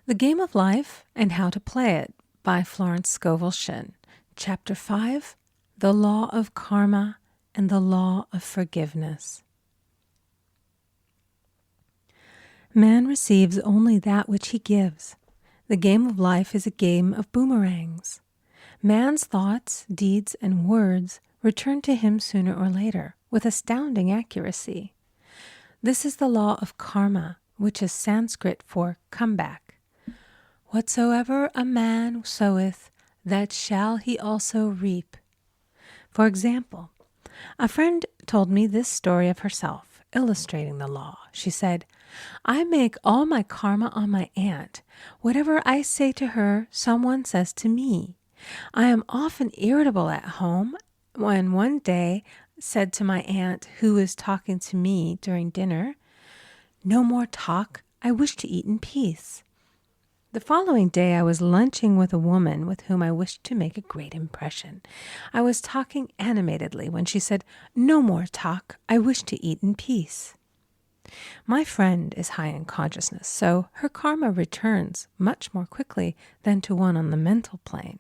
The Game of Life and How to Play It by Florence Scovel Shinn. Chapter 5, The Law of Karma and the Law of Forgiveness. Man receives only that which he gives. The game of life is a game of boomerangs. Man's thoughts, deeds, and words return to him sooner or later with astounding accuracy. This is the law of karma, which is Sanskrit for comeback. Whatsoever a man soweth, that shall he also reap. For example, a friend told me this story of herself, illustrating the law. She said, I make all my karma on my aunt. Whatever I say to her, someone says to me. I am often irritable at home when one day said to my aunt, who was talking to me during dinner, no more talk, I wish to eat in peace. The following day, I was lunching with a woman with whom I wished to make a great impression. I was talking animatedly when she said, no more talk, I wish to eat in peace. My friend is high in consciousness, so her karma returns much more quickly than to one on the mental plane.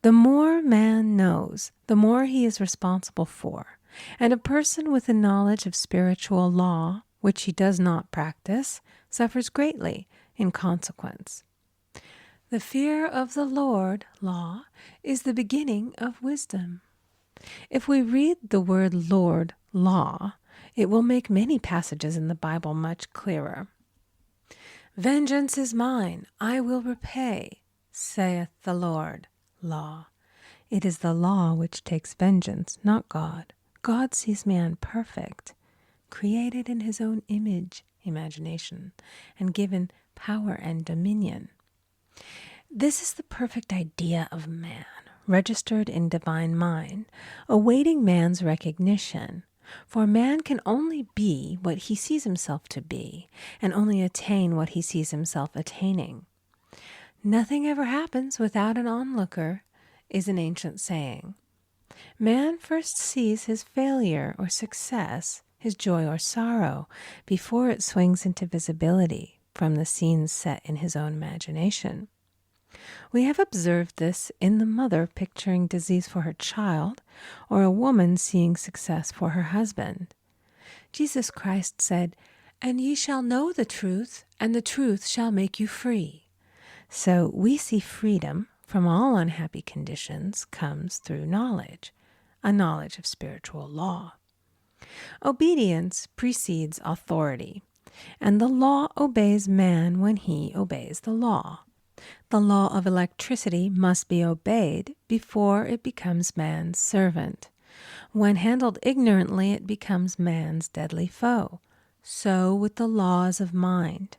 The more man knows, the more he is responsible for, and a person with a knowledge of spiritual law, which he does not practice, suffers greatly in consequence. The fear of the Lord, law, is the beginning of wisdom. If we read the word Lord, law, it will make many passages in the Bible much clearer. Vengeance is mine, I will repay, saith the Lord, law. It is the law which takes vengeance, not God. God sees man perfect, created in his own image, imagination, and given power and dominion. This is the perfect idea of man, registered in divine mind, awaiting man's recognition. For man can only be what he sees himself to be, and only attain what he sees himself attaining. Nothing ever happens without an onlooker, is an ancient saying. Man first sees his failure or success, his joy or sorrow, before it swings into visibility from the scenes set in his own imagination. We have observed this in the mother picturing disease for her child, or a woman seeing success for her husband. Jesus Christ said, "And ye shall know the truth, and the truth shall make you free." So we see freedom from all unhappy conditions comes through knowledge, a knowledge of spiritual law. Obedience precedes authority, and the law obeys man when he obeys the law. The law of electricity must be obeyed before it becomes man's servant. When handled ignorantly, it becomes man's deadly foe. So with the laws of mind.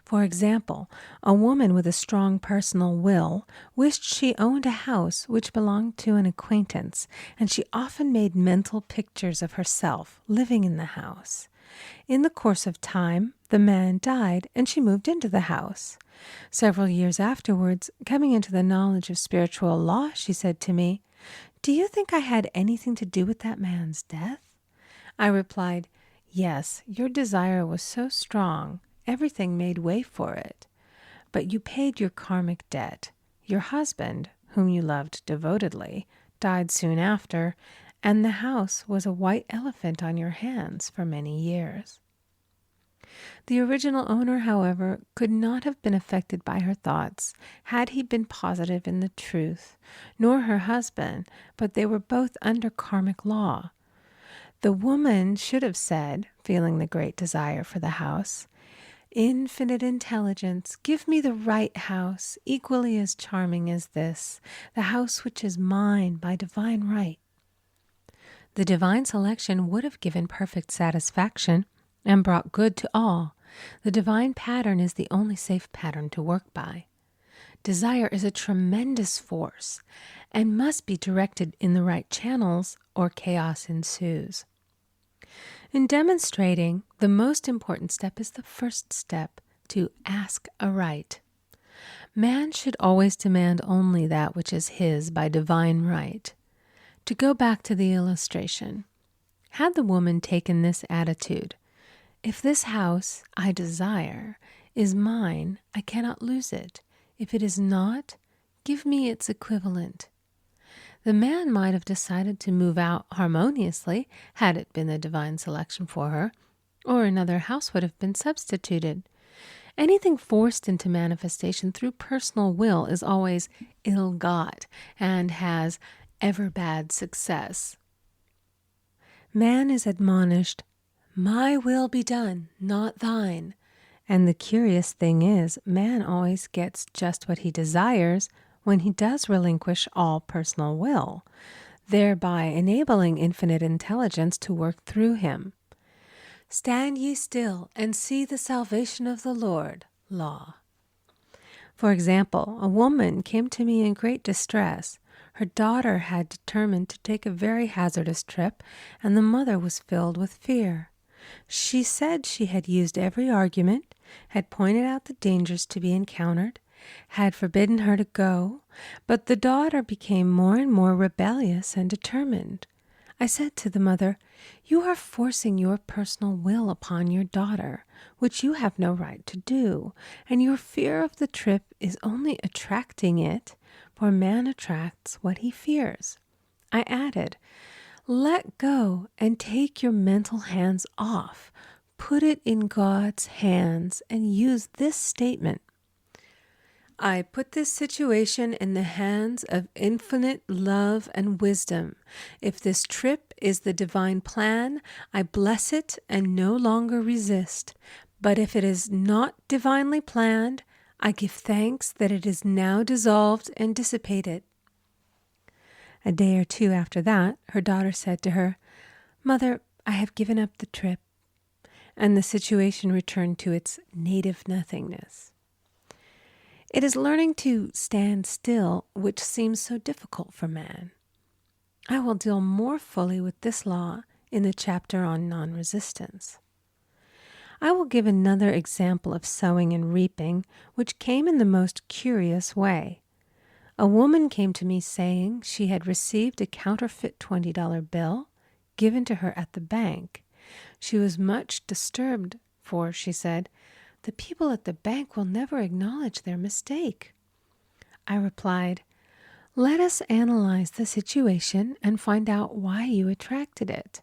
For example, a woman with a strong personal will wished she owned a house which belonged to an acquaintance, and she often made mental pictures of herself living in the house. In the course of time, the man died, and she moved into the house. Several years afterwards, coming into the knowledge of spiritual law, she said to me, "Do you think I had anything to do with that man's death?" I replied, "Yes, your desire was so strong, everything made way for it. But you paid your karmic debt. Your husband, whom you loved devotedly, died soon after, and the house was a white elephant on your hands for many years." The original owner, however, could not have been affected by her thoughts had he been positive in the truth, nor her husband, but they were both under karmic law. The woman should have said, feeling the great desire for the house, "Infinite intelligence, give me the right house, equally as charming as this, the house which is mine by divine right." The divine selection would have given perfect satisfaction and brought good to all. The divine pattern is the only safe pattern to work by. Desire is a tremendous force and must be directed in the right channels, or chaos ensues. In demonstrating, the most important step is the first step, to ask aright. Man should always demand only that which is his by divine right. To go back to the illustration, had the woman taken this attitude, "If this house I desire is mine, I cannot lose it. If it is not, give me its equivalent. The man might have decided to move out harmoniously had it been the divine selection for her, or another house would have been substituted. Anything forced into manifestation through personal will is always ill-got and has ever bad success. Man is admonished, "My will be done, not thine." And the curious thing is, man always gets just what he desires when he does relinquish all personal will, thereby enabling infinite intelligence to work through him. Stand ye still and see the salvation of the Lord. Law. For example, a woman came to me in great distress. Her daughter had determined to take a very hazardous trip, and the mother was filled with fear. She said she had used every argument, had pointed out the dangers to be encountered, had forbidden her to go, but the daughter became more and more rebellious and determined. I said to the mother, "You are forcing your personal will upon your daughter, which you have no right to do, and your fear of the trip is only attracting it, for man attracts what he fears." I added, "Let go and take your mental hands off. Put it in God's hands and use this statement: I put this situation in the hands of infinite love and wisdom. If this trip is the divine plan, I bless it and no longer resist. But if it is not divinely planned, I give thanks that it is now dissolved and dissipated." A day or two after that, her daughter said to her, "Mother, I have given up the trip," and the situation returned to its native nothingness. It is learning to stand still which seems so difficult for man. I will deal more fully with this law in the chapter on non-resistance. I will give another example of sowing and reaping, which came in the most curious way. A woman came to me saying she had received a counterfeit $20 bill given to her at the bank. She was much disturbed, for, she said, "The people at the bank will never acknowledge their mistake." I replied, "Let us analyze the situation and find out why you attracted it."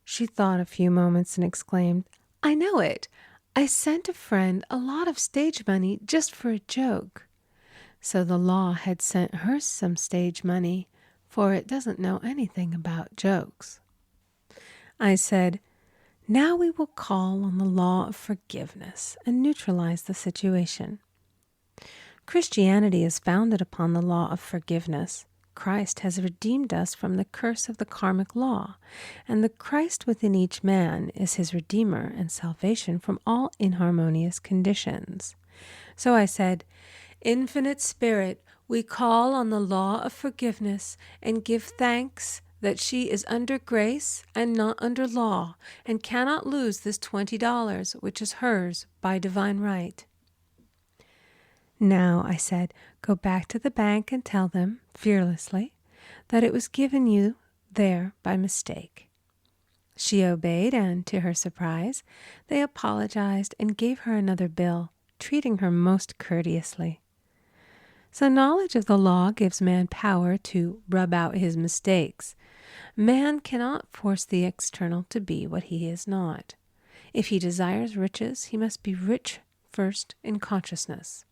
She thought a few moments and exclaimed, "I know it. I sent a friend a lot of stage money just for a joke." So the law had sent her some stage money, for it doesn't know anything about jokes. I said, "Now we will call on the law of forgiveness and neutralize the situation." Christianity is founded upon the law of forgiveness. Christ has redeemed us from the curse of the karmic law, and the Christ within each man is his redeemer and salvation from all inharmonious conditions. So I said, "Infinite Spirit, we call on the law of forgiveness and give thanks that she is under grace and not under law, and cannot lose this $20, which is hers by divine right." Now, I said, go back to the bank and tell them, fearlessly, that it was given you there by mistake. She obeyed, and to her surprise, they apologized and gave her another bill, treating her most courteously. So knowledge of the law gives man power to rub out his mistakes. Man cannot force the external to be what he is not. If he desires riches, he must be rich first in consciousness.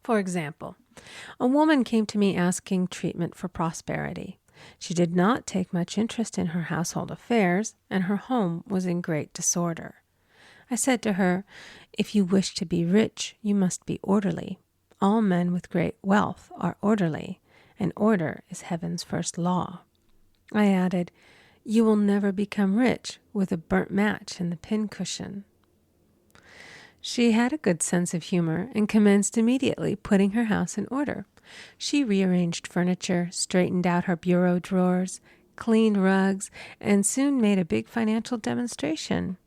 For example, a woman came to me asking treatment for prosperity. She did not take much interest in her household affairs, and her home was in great disorder. I said to her, "If you wish to be rich, you must be orderly. All men with great wealth are orderly, and order is heaven's first law." I added, "You will never become rich with a burnt match in the pincushion." She had a good sense of humor and commenced immediately putting her house in order. She rearranged furniture, straightened out her bureau drawers, cleaned rugs, and soon made a big financial demonstration,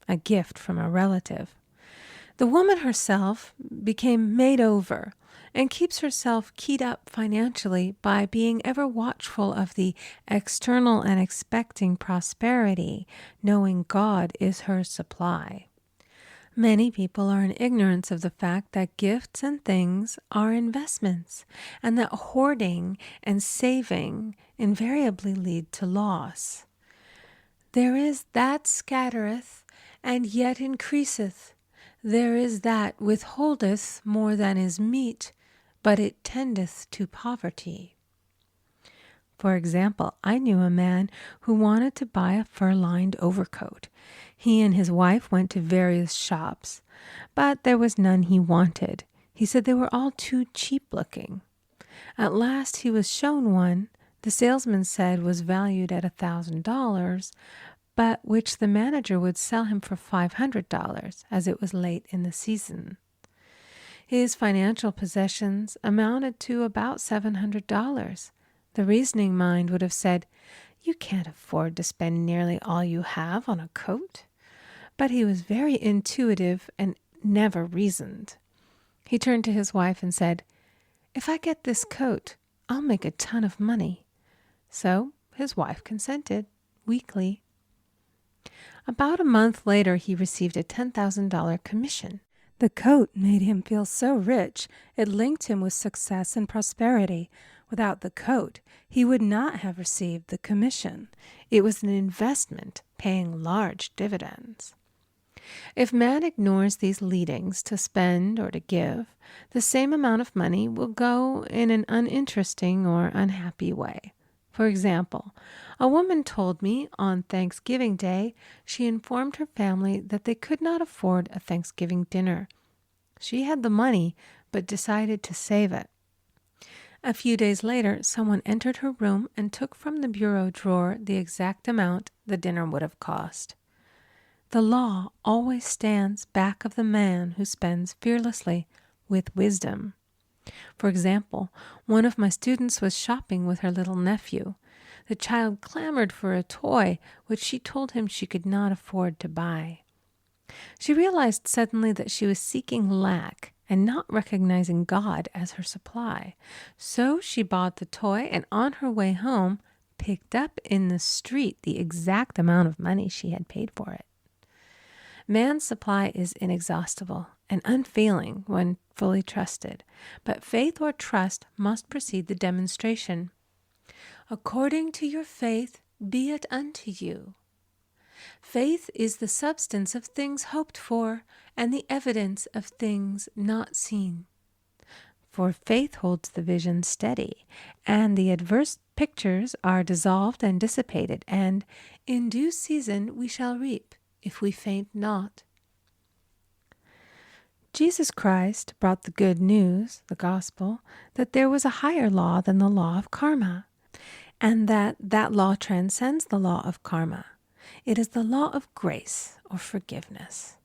a gift from a relative. The woman herself became made over and keeps herself keyed up financially by being ever watchful of the external and expecting prosperity, knowing God is her supply. Many people are in ignorance of the fact that gifts and things are investments, and that hoarding and saving invariably lead to loss. There is that scattereth, and yet increaseth. There is that withholdeth more than is meet, but it tendeth to poverty. For example, I knew a man who wanted to buy a fur-lined overcoat. He and his wife went to various shops, but there was none he wanted. He said they were all too cheap-looking. At last he was shown one the salesman said was valued at $1,000, but which the manager would sell him for $500, as it was late in the season. His financial possessions amounted to about $700. The reasoning mind would have said, "You can't afford to spend nearly all you have on a coat." But he was very intuitive and never reasoned. He turned to his wife and said, "If I get this coat, I'll make a ton of money." So his wife consented, weakly. About a month later, he received a $10,000 commission. The coat made him feel so rich, it linked him with success and prosperity. Without the coat, he would not have received the commission. It was an investment paying large dividends. If man ignores these leadings to spend or to give, the same amount of money will go in an uninteresting or unhappy way. For example, a woman told me on Thanksgiving Day she informed her family that they could not afford a Thanksgiving dinner. She had the money, but decided to save it. A few days later, someone entered her room and took from the bureau drawer the exact amount the dinner would have cost. The law always stands back of the man who spends fearlessly with wisdom. For example, one of my students was shopping with her little nephew. The child clamored for a toy, which she told him she could not afford to buy. She realized suddenly that she was seeking lack and not recognizing God as her supply. So she bought the toy and on her way home picked up in the street the exact amount of money she had paid for it. Man's supply is inexhaustible and unfailing when fully trusted, but faith or trust must precede the demonstration. According to your faith be it unto you. Faith is the substance of things hoped for and the evidence of things not seen. For faith holds the vision steady, and the adverse pictures are dissolved and dissipated, and in due season we shall reap, if we faint not. Jesus Christ brought the good news, the gospel, that there was a higher law than the law of karma, and that law transcends the law of karma. It is the law of grace or forgiveness.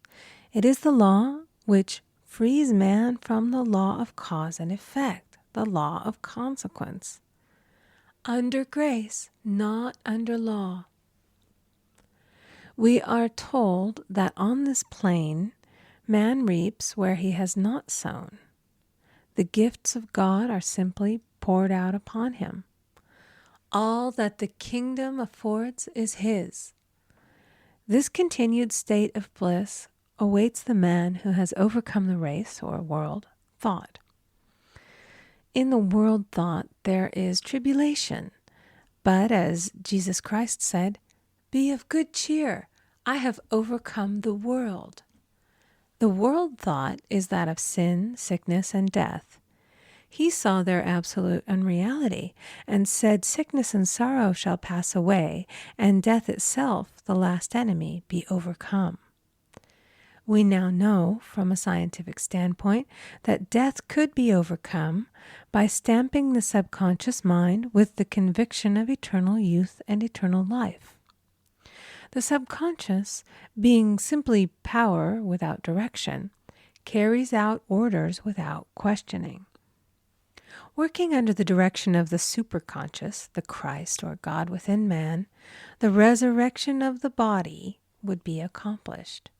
It is the law which frees man from the law of cause and effect, the law of consequence. Under grace, not under law. We are told that on this plane, man reaps where he has not sown. The gifts of God are simply poured out upon him. All that the kingdom affords is his. This continued state of bliss awaits the man who has overcome the race or world thought. In the world thought there is tribulation, but as Jesus Christ said, "Be of good cheer, I have overcome the world." The world thought is that of sin, sickness, and death. He saw their absolute unreality and said, "Sickness and sorrow shall pass away, and death itself, the last enemy, be overcome." We now know, from a scientific standpoint, that death could be overcome by stamping the subconscious mind with the conviction of eternal youth and eternal life. The subconscious, being simply power without direction, carries out orders without questioning. Working under the direction of the superconscious, the Christ or God within man, the resurrection of the body would be accomplished.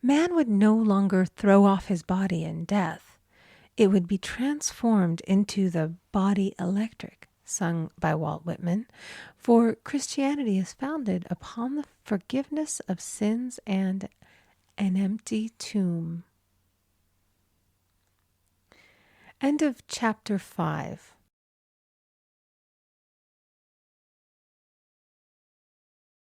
Man would no longer throw off his body in death. It would be transformed into the body electric, sung by Walt Whitman, for Christianity is founded upon the forgiveness of sins and an empty tomb. End of chapter 5.